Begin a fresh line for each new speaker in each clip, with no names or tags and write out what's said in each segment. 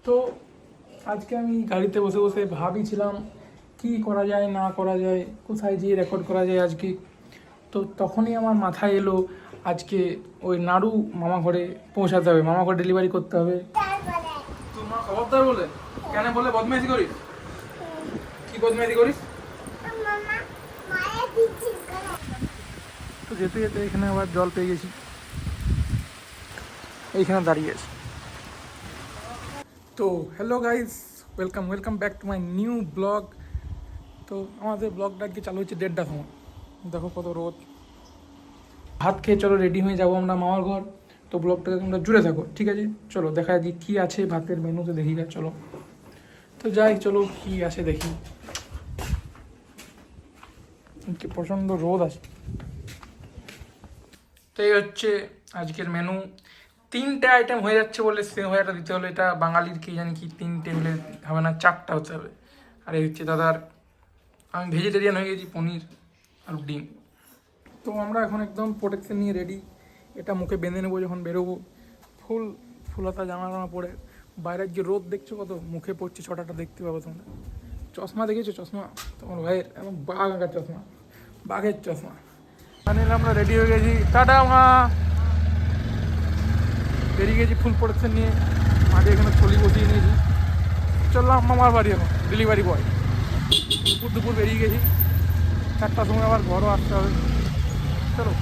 তো আজকে আমি গাড়িতে বসে বসে ভাবছিলাম কি করা যায় না করা যায়, কোথায় গিয়ে রেকর্ড করা যায় আজকে। তো তখনই আমার মাথায় এলো আজকে ওই নাড়ু মামা ঘরে পৌঁছাতে হবে, মামা ঘরে ডেলিভারি করতে হবে। তোমার খবরদার বলে কেন বলে বদমাইশি করিস? কি বদমাইশি করিস? তো যেতে যেতে এখানে আবার জল পেয়ে গেছি, এইখানে দাঁড়িয়ে আছি। তো hello guys, welcome welcome back to my new blog. তো আমাদের ব্লগটা আজকে চালু হচ্ছে 1:30টার সময়। দেখো কত রোদ। ভাত খেয়ে চলো রেডি হয়ে যাবো আমরা মামার ঘর। তো ব্লগটাকে তোমরা জুড়ে থাকো, ঠিক আছে? চলো দেখা যাক কী আছে ভাতের মেনুতে, দেখি গা চলো। তো যাই, চলো কী আছে দেখি। কি প্রচণ্ড রোদ আছে। তো এই হচ্ছে আজকের মেনু। 3টে আইটেম হয়ে যাচ্ছে বলে সেম হয়েটা দিতে হলো। এটা বাঙালির কি জানি কি 3টে হলে হবে না, 4টা হতে হবে। আর এই হচ্ছে দাদার। আমি ভেজিটেরিয়ান হয়ে গেছি, পনির আর ডিম। তো আমরা এখন একদম প্রোটেকশন নিয়ে রেডি। এটা মুখে বেঁধে নেবো যখন বেরোবো। ফুলতা জামা টামা পরে। বাইরের যে রোদ দেখছো কত মুখে পড়ছে, ছটাটা দেখতে পাবো তোমরা। চশমা দেখেছো? চশমা তোমার ভাইয়ের এবং বাঘ আঁকার চশমা, বাঘের চশমা। ফাইনালি আমরা রেডি হয়ে গেছি, টাটা মা। বেরিয়ে গেছি ফুল প্রোটেকশন নিয়ে। মাঝে এখানে থলি বসিয়ে নিয়েছি। চললাম মামার বাড়ি, এখন ডেলিভারি বয়। দুপুর বেরিয়ে গেছি, 4টার সময় আবার ঘরও আসতে হবে। চলো।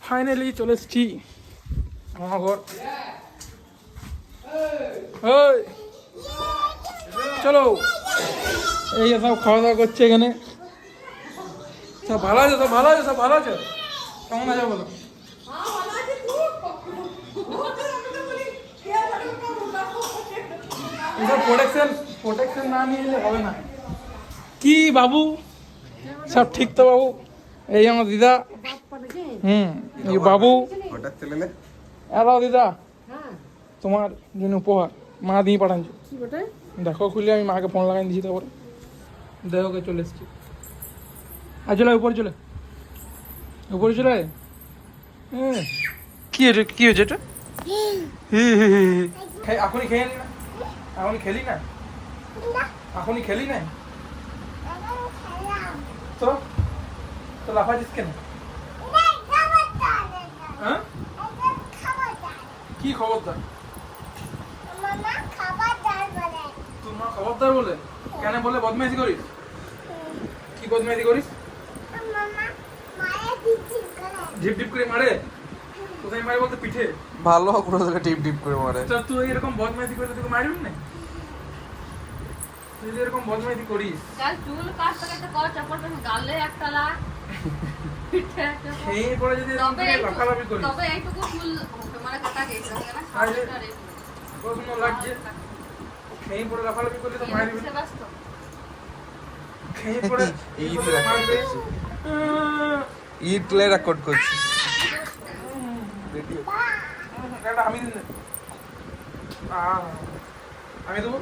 ফাইনালি চলে এসেছি মামার ঘর। ওই চলো, এই যে সব খাওয়া দাওয়া করছে এখানে। সব ভালো আছে? সব ভালো আছে? সব ভালো আছে? কেমন আছে বলো? এসব প্রোটেকশন না নিয়ে এলে হবে না। কি বাবু, সব ঠিক তো বাবু? এই আমার দিদা। এই বাবু। এলো দিদা, তোমার জন্য উপহার মা দিয়ে পাঠাচ্ছি। দেখো খুলে, আমি মাকে ফোন লাগাই দিয়েছি। তারপরে দেখো কে চলে এসছি। আর চলে উপরে, চলে উপরে চলে। কি হয়েছে? কি হয়েছে এটা? এখনই খেয়ে নি না? এখনই খেলি না? এখনই খেলি না তো? তো লাফাচ্ছিস কেন? হ্যাঁ, কি খবরদার? তোর মা খবরদার বলে কেন বলে বদমাইশি করিস? কি বদমাইশি করিস? ঢিপ ঢিপ করে মারে? কোথায় মারে বলতে? পিঠে
ভালো করে দিলে টিপ টিপ করে মারে।
তা তুই এরকম বদমাইশি করলে তোকে মারবি না? তুই যে এরকম বদমাইশি করিস।
কাল চুল কাটতে কাটতে কল চাপড় করে গালে একটা লা পিঠে একটা
খেয়ে পরে যদি এরকম করে লাফালাফি করিস।
তবে এইটুকু চুল তোমার কাটা গেছে না?
তাহলে কত সুন্দর লাগছে। খেয়ে পরে লাফালাফি করলে তো মারবি। খেয়ে পরে
ঈদ
মারবে।
ঈদ প্লে রেকর্ড করছি।
একটা আমি দিন। আমি দেবো।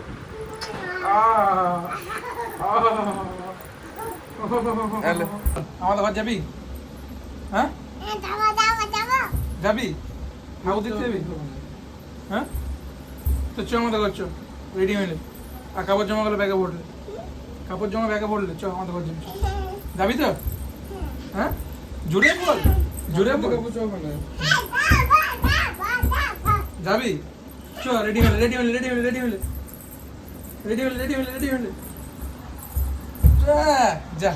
আমাদের ঘর যাবি? হ্যাঁ যাবি? ঠাকুর দেখতে যাবি? হ্যাঁ, তো চ আমাদের ঘর, চ রেডি হইলে। আর কাপড় জমা গুলো ব্যাগে ভরলে, কাপড় জমা ব্যাগে ভরলে চ আমাদের ঘর যাবি। যাবি তো? হ্যাঁ, জোরে বল, জোরে বল। যাবি? চ রেডি হলে, রেডি হলে, রেডি হলে, রেডি হলে, রেডি হলে, রেডি হলে, রেডি হলে। যা,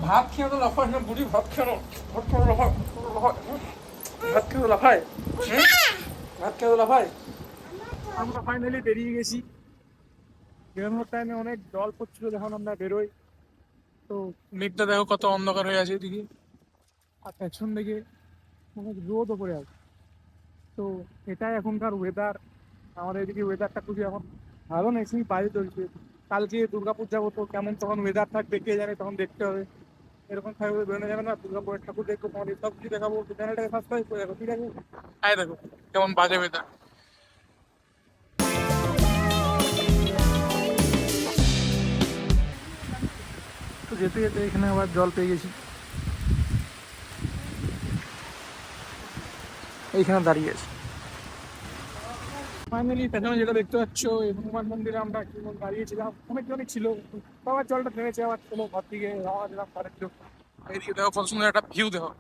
ভাত খেয়ে তো লাফাস না বুড়ি। ভাত খেয়ে ভাত খেয়ে লাফায়, ভাত খেয়ে লাফায়, ভাত খেয়ে লাফায়। আমরা ফাইনালি বেরিয়ে গেছি। বেরোনোর টাইমে অনেক জল পড়ছিল যখন আমরা বেরোই। তো মেঘটা দেখো কত অন্ধকার হয়ে আছে এদিকে, আর পেছন দিকে অনেক রোদও পড়ে আছে। তো এটাই এখনকার ওয়েদার। আমাদের এদিকে ওয়েদারটা খুবই এখন ভালো নেই, সেই বাইরে চলছে। কালকে দুর্গাপুর যাবো, তো কেমন তখন ওয়েদার থাকবে কে জানে, তখন দেখতে হবে। এরকম থাকবে বেরোনো যাবে না, দুর্গাপুরের ঠাকুর দেখবো, তোমাদের সব কিছু দেখাবো, চ্যানেলটাকে সাবস্ক্রাইব করে রাখো, ঠিক আছে? আয় দেখো কেমন বাজে বেদা। তো যেতে যেতে এখানে আবার জল পেয়ে গেছি, এইখানে দাঁড়িয়ে আছি। ফাইনালি পেছনে যেটা দেখতে পাচ্ছ এই হনুমান মন্দিরে আমরা কেমন দাঁড়িয়েছিলাম, অনেক অনেক ছিল, আবার জলটা থেমেছে, আবার চলো ঘর দিকে রওনা দিলাম পরের দিকে। এইদিকে দেখো কত সুন্দর একটা ভিউ দেখো।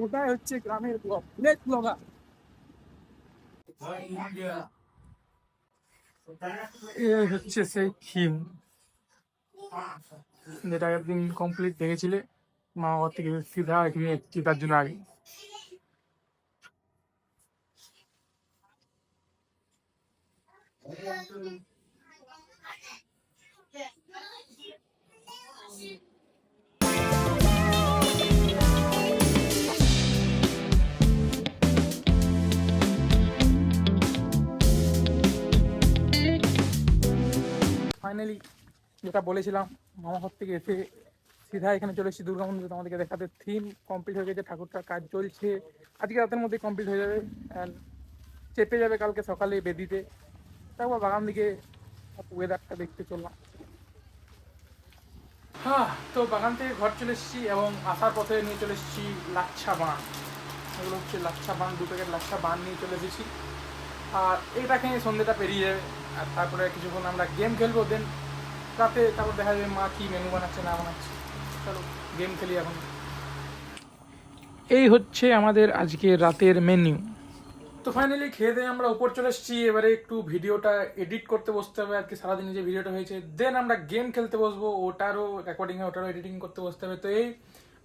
ওটাই হচ্ছে গ্রামের ব্লগ, ভিলেজ ব্লগার। এই হচ্ছে সেই থিম যেটা একদিন কমপ্লিট দেখেছিলে মা বাবার থেকে সিধা এখানে এসেছি তার জন্য আগে। ফাইনালি যেটা বলেছিলাম, মামাঘর থেকে এসে সিধা এখানে চলে এসেছি দুর্গা মন্দিরে তোমাদেরকে দেখাতে। থিম কমপ্লিট হয়ে গেছে, ঠাকুরটার কাজ চলছে, আজকে রাতের মধ্যে কমপ্লিট হয়ে যাবে, অ্যান্ড চেপে যাবে কালকে সকালে বেদিতে। তারপর বাগান দিকে ওয়েদারটা দেখতে চললাম। হ্যাঁ, তো বাগান থেকে ঘর চলে এসেছি এবং আসার পথে নিয়ে চলে এসেছি লাচ্ছা বান। এগুলো হচ্ছে লাচ্ছা বান, 2 প্যাকেট লাচ্ছা বান নিয়ে চলে এসেছি। আর এটা খেয়ে সন্ধ্যেটা পেরিয়ে যাবে, আর তারপরে কিছুক্ষণ আমরা গেম খেলবো, দেন রাতে তারপর দেখা যাবে মা কী মেনু বানাচ্ছে না বানাচ্ছে। চলো গেম খেলি এখন। এই হচ্ছে আমাদের আজকে রাতের মেনু। তো ফাইনালি খেয়ে দিয়ে আমরা উপর চলে এসেছি, এবারে একটু ভিডিওটা এডিট করতে বসতে হবে আর কি, সারাদিন যে ভিডিওটা হয়েছে, দেন আমরা গেম খেলতে বসবো, ওটারও রেকর্ডিং ওটারও এডিটিং করতে বসতে হবে। তো এই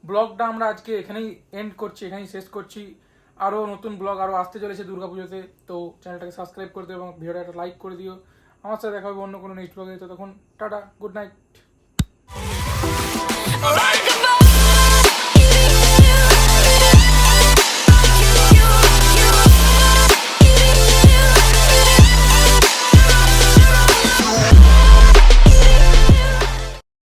ব্লগটা আমরা আজকে এখানেই এন্ড করছি, এখানেই শেষ করছি। আরও নতুন ব্লগ আরও আসতে চলেছে দুর্গাপুজোতে, তো চ্যানেলটাকে সাবস্ক্রাইব করে দিও এবং ভিডিওটা একটা লাইক করে দিও। আমার সাথে দেখা হবে অন্য কোনো নেক্সট ব্লগে, তো তখন টাটা, গুড নাইট।